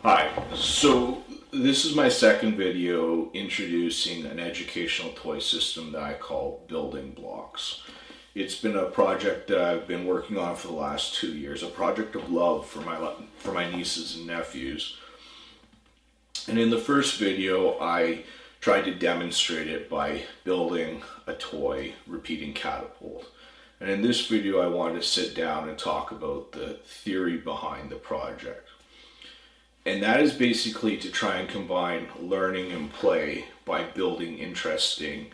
Hi, so this is my second video introducing an educational toy system that I call Building Blocks. It's been a project that I've been working on for the last 2 years, a project of love for my nieces and nephews. And in the first video, I tried to demonstrate it by building a toy repeating catapult. And in this video, I wanted to sit down and talk about the theory behind the project. And that is basically to try and combine learning and play by building interesting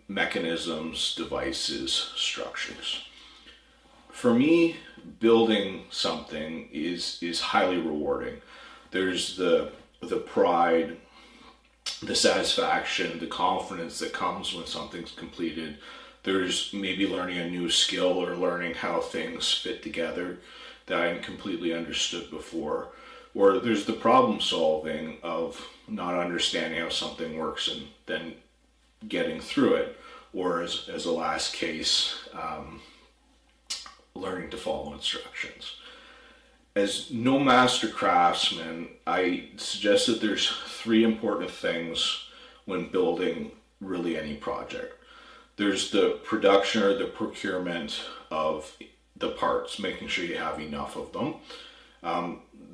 mechanisms, devices, structures. For me, building something is highly rewarding. There's the pride, the satisfaction, the confidence that comes when something's completed. There's maybe learning a new skill or learning how things fit together that I hadn't completely understood before. Or there's the problem solving of not understanding how something works and then getting through it. Or as a last case, learning to follow instructions. As no master craftsman, I suggest that there's three important things when building really any project. There's the production or the procurement of the parts, making sure you have enough of them.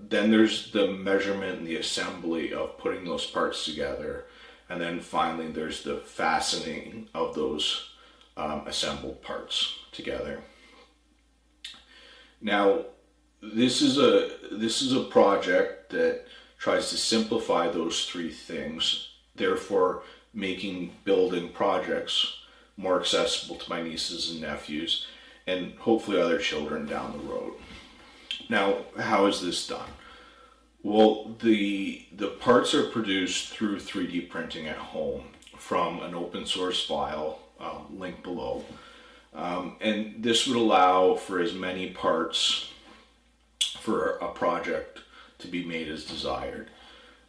Then there's the measurement and the assembly of putting those parts together. And then finally, there's the fastening of those assembled parts together. Now, this is a project that tries to simplify those three things, therefore making building projects more accessible to my nieces and nephews and hopefully other children down the road. Now, how is this done? Well, the parts are produced through 3D printing at home from an open source file, linked below. And this would allow for as many parts for a project to be made as desired,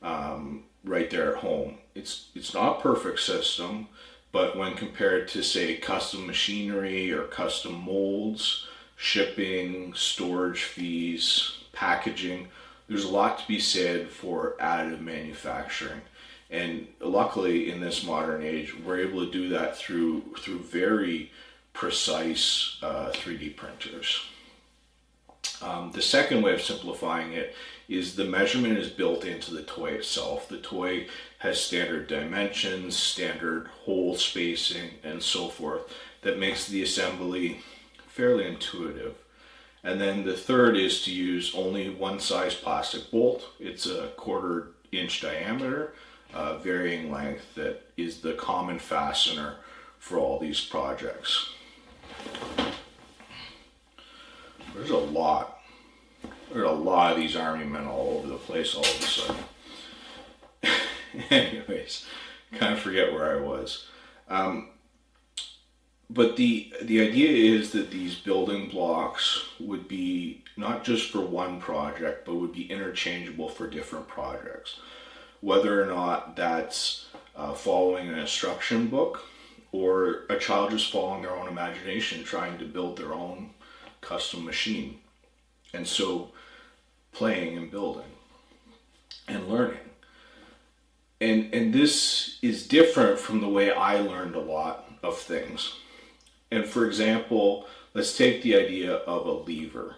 right there at home. It's not a perfect system, but when compared to, say, custom machinery or custom molds, shipping, storage fees, packaging, there's a lot to be said for additive manufacturing. And luckily in this modern age, we're able to do that through very precise 3D printers. The second way of simplifying it is the measurement is built into the toy itself. The toy has standard dimensions, standard hole spacing, and so forth that makes the assembly fairly intuitive. And then the third is to use only one size plastic bolt. It's a 1/4 inch diameter, varying length, that is the common fastener for all these projects. There's a lot. There's a lot of these army men all over the place all of a sudden. Anyways, kind of forget where I was. But the idea is that these building blocks would be not just for one project, but would be interchangeable for different projects. Whether or not that's following an instruction book, or a child just following their own imagination, trying to build their own custom machine. And so playing and building and learning. And this is different from the way I learned a lot of things. And for example, let's take the idea of a lever.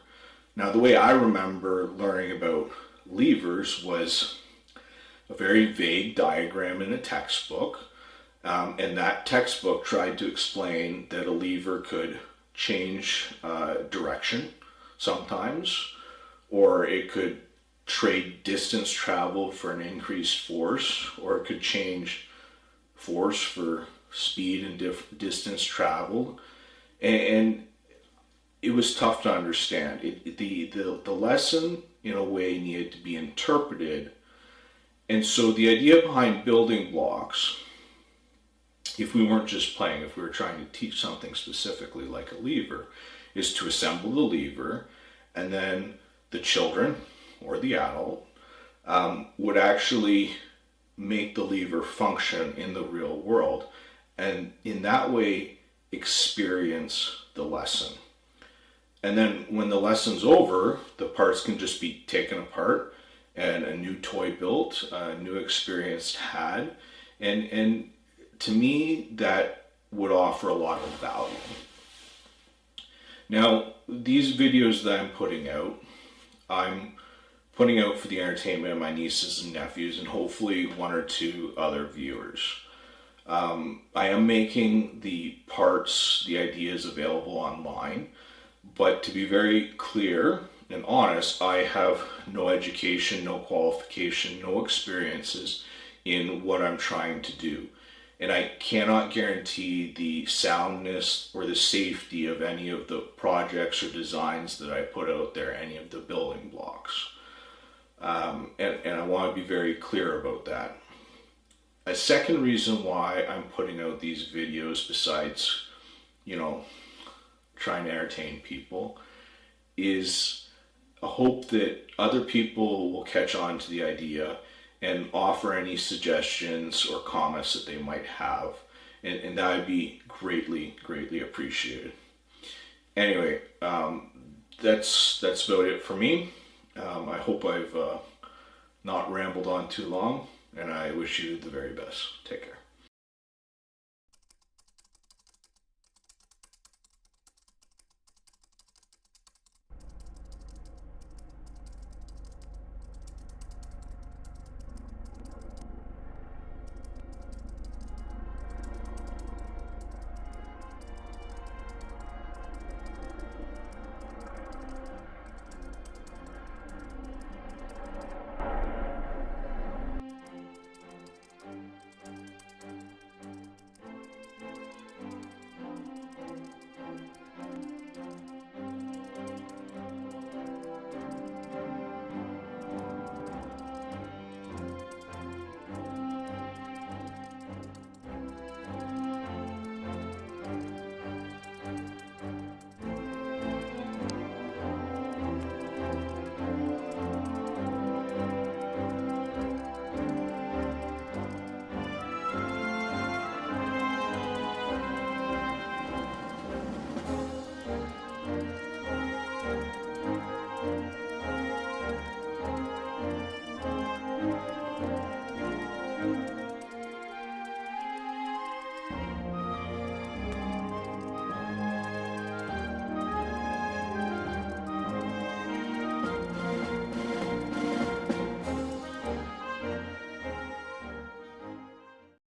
Now, the way I remember learning about levers was a very vague diagram in a textbook. And that textbook tried to explain that a lever could change direction sometimes, or it could trade distance traveled for an increased force, or it could change force for speed and distance traveled. And it was tough to understand. The lesson, in a way, needed to be interpreted. And so the idea behind building blocks, if we weren't just playing, if we were trying to teach something specifically like a lever, is to assemble the lever, and then the children or the adult would actually make the lever function in the real world, and in that way experience the lesson. And then when the lesson's over, the parts can just be taken apart and a new toy built, a new experience had, and to me that would offer a lot of value. Now, these videos that I'm putting out for the entertainment of my nieces and nephews, and hopefully one or two other viewers. I am making the parts, the ideas available online, but to be very clear and honest, I have no education, no qualification, no experiences in what I'm trying to do. And I cannot guarantee the soundness or the safety of any of the projects or designs that I put out there, any of the building blocks. And I want to be very clear about that. A second reason why I'm putting out these videos, besides, trying to entertain people, is a hope that other people will catch on to the idea and offer any suggestions or comments that they might have. And that would be greatly, greatly appreciated. Anyway, that's about it for me. I hope I've not rambled on too long, and I wish you the very best. Take care.